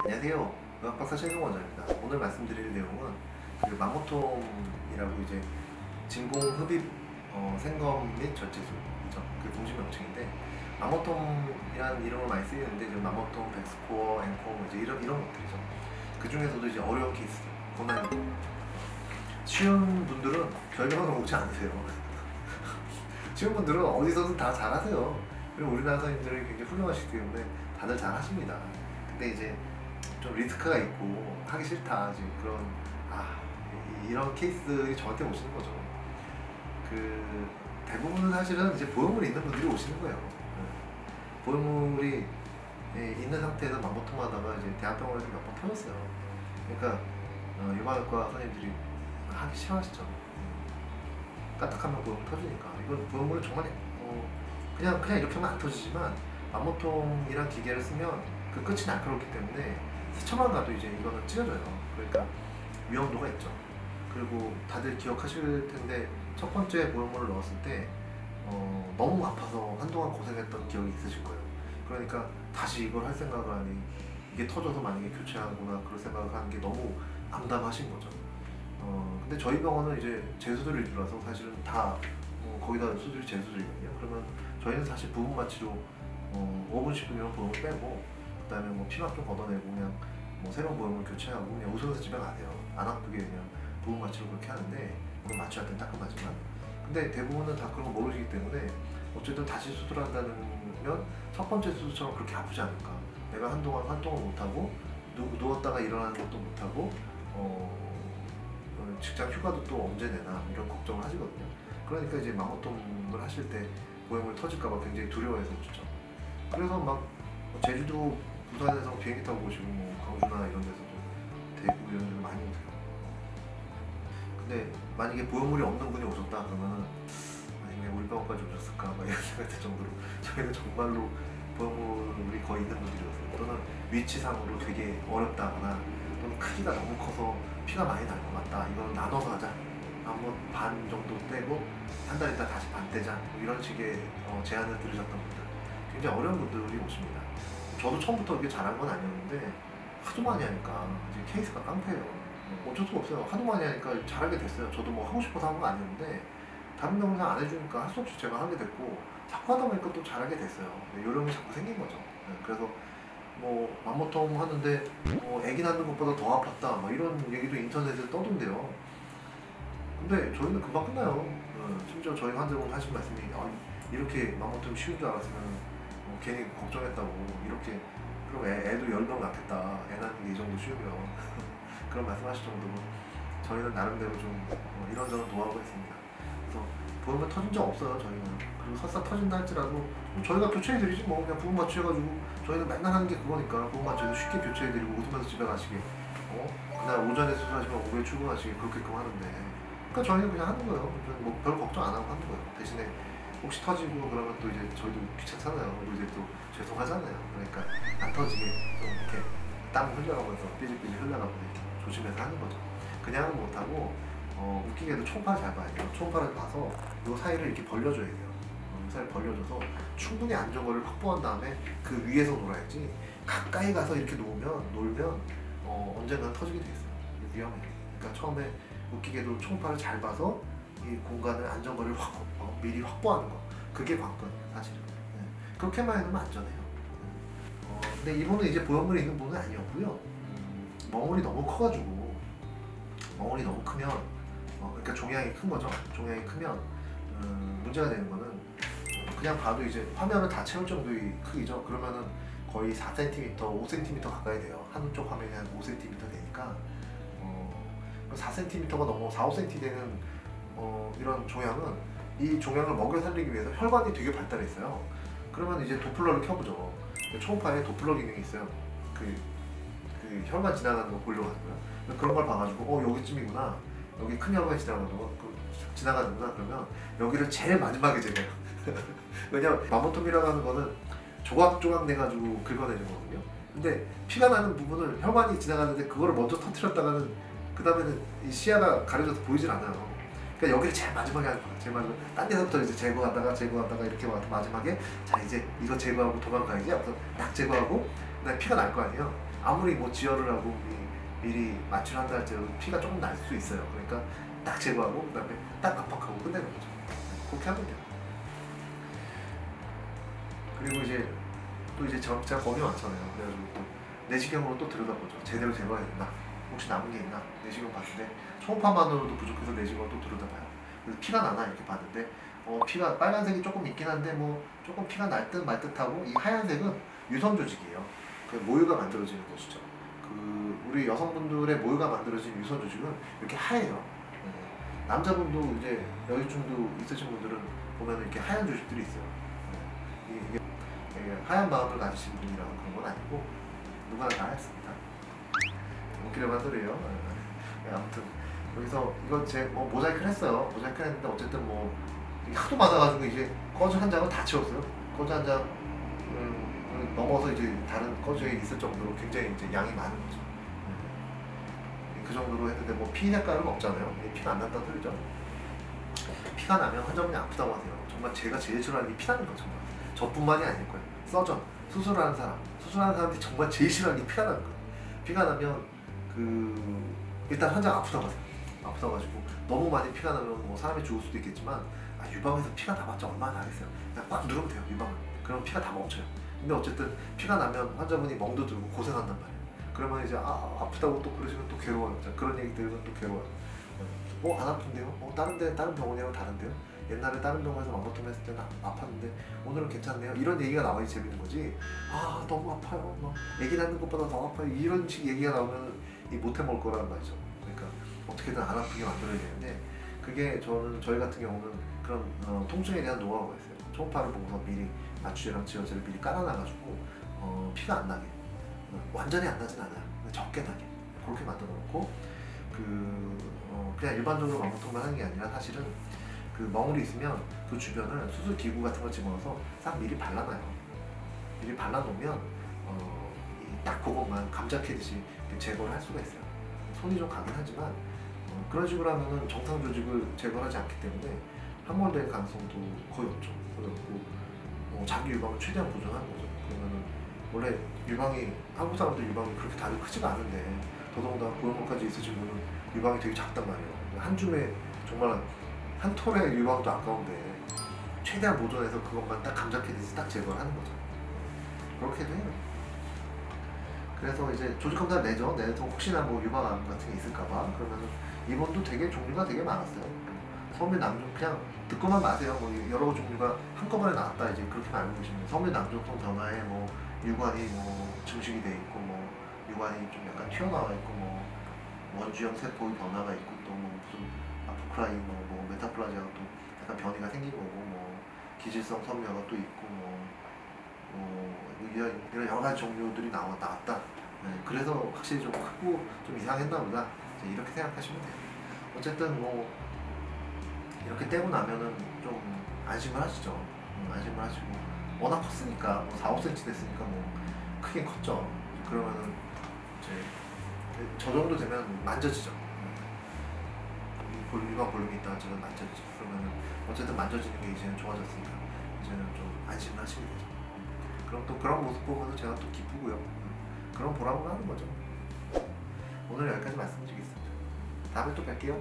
안녕하세요. 의학박사 신동원장입니다. 오늘 말씀드릴 내용은 그 마모톰이라고 이제 진공흡입 생검 및 절제술이죠. 그 공식 명칭인데 마모톰이라는 이름을 많이 쓰이는데 이제 마모톰, 백스코어, 앵코어 이제 이런 것들이죠. 그 중에서도 이제 어려운 케이스들, 고난 쉬운 분들은 저희 병원 오지 않으세요. 쉬운 분들은 어디서든 다 잘하세요. 그리고 우리나라 선생님들이 굉장히 훌륭하시기 때문에 다들 잘하십니다. 근데 이제 좀 리스크가 있고 하기 싫다 지금 그런 이런 케이스들이 저한테 오시는 거죠. 그 대부분은 사실은 이제 보형물이 있는 분들이 오시는 거예요. 보형물이 있는 상태에서 마모톰하다가 이제 대학병원에서 몇 번 터졌어요. 그러니까 유방외과 선생님들이 하기 싫어하시죠. 까딱하면 보형물 터지니까. 이건 보형물은 정말 그냥 이렇게 하면 안 터지지만 마모톰이란 기계를 쓰면 그 끝이 날카롭기 때문에 스쳐만 가도 이제 이거는 찢어져요. 그러니까 위험도가 있죠. 그리고 다들 기억하실 텐데 첫 번째 보형물을 넣었을 때 너무 아파서 한동안 고생했던 기억이 있으실 거예요. 그러니까 다시 이걸 할 생각을 하니 이게 터져서 만약에 교체하거나 그럴 생각을 하는 게 너무 암담하신 거죠. 근데 저희 병원은 이제 재수술 위주라서 사실은 다 거기다 수술이 재수술이거든요. 그러면 저희는 사실 부분 마취로 5분 10분이면 보형물 빼고 그 다음에 뭐 피막 좀 걷어내고 그냥 뭐 새로운 보형물 교체하고 그냥 웃으면서 집에 가세요. 안 아프게 그냥 부분 마취로 그렇게 하는데 물론 마취할 땐 따끔하지만 근데 대부분은 다 그런 거 모르시기 때문에 어쨌든 다시 수술한다는 면 첫 번째 수술처럼 그렇게 아프지 않을까. 내가 한동안 활동을 못하고 누웠다가 일어나는 것도 못하고 직장 휴가도 또 언제 내나 이런 걱정을 하시거든요. 그러니까 이제 마모톰을 하실 때 보형물 터질까봐 굉장히 두려워해서 주죠. 그래서 막 제주도, 부산에서 비행기 타고 오시고 뭐 광주나 이런 데서도 대구 이런 데도 많이 오세요. 근데 만약에 보형물이 없는 분이 오셨다 그러면은 아니 왜 우리 병원까지 오셨을까 막 이런 생각이 들 정도로 저희는 정말로 보형물이 거의 있는 분들이었어요. 또는 위치상으로 되게 어렵다거나 또는 크기가 너무 커서 피가 많이 날 것 같다. 이거는 나눠서 하자. 한번 반 정도 떼고 한 달 있다 다시 반 떼자. 뭐 이런 식의 제안을 들으셨던 분들 굉장히 어려운 분들이 오십니다. 저도 처음부터 이렇게 잘한 건 아니었는데 하도 많이 하니까 이제 케이스가 깡패예요. 어쩔 수가 없어요. 하도 많이 하니까 잘하게 됐어요. 저도 뭐 하고 싶어서 한 건 아니었는데 다른 병원에서 안 해주니까 할 수 없이 제가 하게 됐고 자꾸 하다 보니까 또 잘하게 됐어요. 요령이 자꾸 생긴 거죠. 그래서 뭐 마모톰 하는데 애기 낳는 것보다 더 아팠다 뭐 이런 얘기도 인터넷에 떠던데요. 근데 저희는 금방 끝나요. 심지어 저희 환자분 하신 말씀이 이렇게 마모톰 쉬운 줄 알았으면 괜히 걱정했다고 이렇게 그럼 애도 열병 낳겠다. 애 낳는 게 이 정도 쉬우면 그런 말씀하실 정도로 저희는 나름대로 좀 이런저런 노하우가 있습니다. 그래서 보험은 터진 적 없어요. 저희는. 그리고 설사 터진다 할지라도 저희가 교체해드리지 뭐 그냥 부분 마취해가지고 저희는 맨날 하는 게 그거니까 부분 마취해서 쉽게 교체해드리고 웃으면서 집에 가시게 그날 오전에 수술하시면 오후에 출근하시게 그렇게끔 하는데 그러니까 저희는 그냥 하는 거예요. 뭐 별 걱정 안 하고 하는 거예요. 대신에 혹시 터지고 그러면 또 이제 저희도 귀찮잖아요. 그리고 이제 또 죄송하잖아요. 그러니까 안 터지게 좀 이렇게 땀 흘려가면서 삐질삐질 흘려가면서 이렇게 조심해서 하는 거죠. 그냥은 못하고 웃기게도 초음파 잘 봐야 돼요. 초음파를 봐서 이 사이를 이렇게 벌려줘야 돼요. 이 사이를 벌려줘서 충분히 안정거리를 확보한 다음에 그 위에서 놀아야지 가까이 가서 이렇게 놀면 언젠가는 터지게 돼 있어요. 위험해요. 그러니까 처음에 웃기게도 초음파를 잘 봐서 이 공간을 안정거리를 미리 확보하는 거 그게 관건이에요 사실은. 그렇게만 해놓으면 안전해요. 근데 이분은 이제 보형물이 있는 분은 아니었고요. 멍울이 너무 커가지고 멍울이 너무 크면 그러니까 종양이 큰 거죠. 종양이 크면 문제가 되는 거는 그냥 봐도 이제 화면을 다 채울 정도의 크기죠. 그러면은 거의 4cm, 5cm 가까이 돼요. 한쪽 화면이 한 5cm 되니까 4cm가 넘어 4, 5cm 되는 이런 종양은 이 종양을 먹여 살리기 위해서 혈관이 되게 발달해 있어요. 그러면 이제 도플러를 켜보죠. 초음파에 도플러 기능이 있어요. 그 혈관 지나가는 거 보려고 하고요. 그런 걸 봐가지고 여기쯤이구나. 여기 큰 혈관이 지나가는구나. 그러면 여기를 제일 마지막에 제거해요. 왜냐면 마모톰이라고 하는 거는 조각조각 내가지고 긁어내는 거거든요. 근데 피가 나는 부분을 혈관이 지나가는데 그거를 먼저 터뜨렸다가는 그 다음에는 이 시야가 가려져서 보이질 않아요. 그러니까 여기를 제일 마지막에 하는 거야. 제일 마지막에 딴 데서부터 이제 제거하다가 이렇게 와서 마지막에 자 이제 이거 제거하고 도망가야지 하면서 딱 제거하고 그다음에 피가 날 거 아니에요. 아무리 뭐 지혈을 하고 미리 마취를 한다 할지라도 피가 조금 날 수 있어요. 그러니까 딱 제거하고 그다음에 딱 압박하고 끝내는 거죠. 그렇게 하면 돼요. 그리고 이제 또 이제 제가 겁이 많잖아요. 그래가지고 또 내시경으로 또 들여다보죠. 제대로 제거해야 됐나? 혹시 남은 게 있나? 내시경 봤는데 초음파만으로도 부족해서 내시경을 또 들여다봐요. 그래서 피가 나나 이렇게 봤는데 피가 빨간색이 조금 있긴 한데 뭐 조금 피가 날 듯 말 듯하고 이 하얀색은 유선 조직이에요. 그 모유가 만들어지는 것이죠. 그 우리 여성분들의 모유가 만들어진 유선 조직은 이렇게 하얘요. 남자분도 이제 여유증도 있으신 분들은 보면 이렇게 하얀 조직들이 있어요. 이게 하얀 마음을 가지신 분이라고 그런 건 아니고 누구나 다 하였습니다. 웃기려고 한 소리예요. 아무튼 여기서 이거 제 모자이크를 했어요. 모자이크를 했는데 어쨌든 뭐 하도 많아가지고 이제 꺼즈 한 장은 다 채웠어요. 꺼즈 한 장을 넘어서 이제 다른 꺼즈에 있을 정도로 굉장히 이제 양이 많은 거죠. 그 정도로 했는데 뭐 피 색깔은 없잖아요. 피가 안 난다는 소리죠. 피가 나면 환자분이 아프다고 하세요. 정말 제가 제일 싫어하는 게 피 나는 거 정말. 저뿐만이 아닐 거예요. 서전, 수술하는 사람들이 정말 제일 싫어하는 게 피가 나는 거예요. 피가 나면 일단 환자가 아프다고 하세요. 아프다고 가지고 너무 많이 피가 나면 뭐 사람이 죽을 수도 있겠지만 유방에서 피가 나봤자 얼마나 나겠어요. 그냥 꽉 누르면 돼요, 유방을. 그러면 피가 다 멈춰요. 근데 어쨌든 피가 나면 환자분이 멍도 들고 고생한단 말이에요. 그러면 이제 아프다고 또 그러시면 또 괴로워요. 그런 얘기 들으면 또 괴로워요. 안 아픈데요? 다른 병원이랑 다른데요? 옛날에 다른 병원에서 맘모톰 했을 때는 아팠는데 오늘은 괜찮네요. 이런 얘기가 나와야 재밌는 거지. 너무 아파요. 막 애기 낳는 것보다 더 아파요. 이런 식 얘기가 나오면 못해 먹을 거란 말이죠. 그러니까 어떻게든 안 아프게 만들어야 되는데 그게 저희 같은 경우는 그런 통증에 대한 노하우가 있어요. 초음파를 보고서 미리 마취제랑 지혈제를 미리 깔아놔가지고 피가 안 나게 완전히 안 나진 않아요. 적게 나게 그렇게 만들어 놓고 그냥 일반적으로 맘모톰만 하는 게 아니라 사실은 그 멍울이 있으면 그 주변을 수술 기구 같은 걸 집어넣어서 싹 미리 발라놔요. 미리 발라놓으면 딱 그것만 감자캐듯이 제거를 할 수가 있어요. 손이 좀 가긴 하지만 그런 식으로 하면은 정상 조직을 제거하지 않기 때문에 함몰될 가능성도 거의 없죠. 그래갖고 자기 유방을 최대한 보존하는 거죠. 그러면은 원래 한국 사람들 유방이 그렇게 다들 크지가 않은데 더더군다나 고형물까지 있으신 분은 유방이 되게 작단 말이에요. 한 줌에 정말 한 톨의 유방도 아까운데 최대한 보존해서 그것만 딱 감자캐듯이 딱 제거를 하는 거죠. 그렇게도 해요. 그래서 이제 조직 검사를 내서 혹시나 뭐 유방암 같은 게 있을까봐 그러면은 입원도 되게 종류가 되게 많았어요. 섬유 낭종 그냥 듣고만 마세요. 뭐 여러 종류가 한꺼번에 나왔다 이제 그렇게만 알고 계시면 섬유 낭종성 변화에 뭐 유관이 뭐 증식이 돼 있고 뭐 유관이 좀 약간 튀어나와 있고 뭐 원주형 세포의 변화가 있고 또 뭐 무슨 아포크라인 뭐 메타플라지아가 또 약간 변이가 생긴 거고 뭐 기질성 섬유화가 또 있고 이런 여러 가지 종류들이 나왔다. 그래서 확실히 좀 크고 좀 이상했나 보다. 이렇게 생각하시면 돼요. 어쨌든 뭐 이렇게 떼고 나면은 좀 안심을 하시죠. 안심을 하시고 워낙 컸으니까 뭐 4~5cm 됐으니까 뭐 크게 컸죠. 그러면은 이제 저 정도 되면 만져지죠. 유방 볼륨이 있다 지금 만져지죠. 그러면은 어쨌든 만져지는 게 이제는 좋아졌으니까 이제는 좀 안심을 하시게 되죠. 그럼 또 그런 모습 보면서 제가 또 기쁘고요. 그런 보람을 하는 거죠. 오늘 여기까지 말씀드리겠습니다. 다음에 또 뵐게요.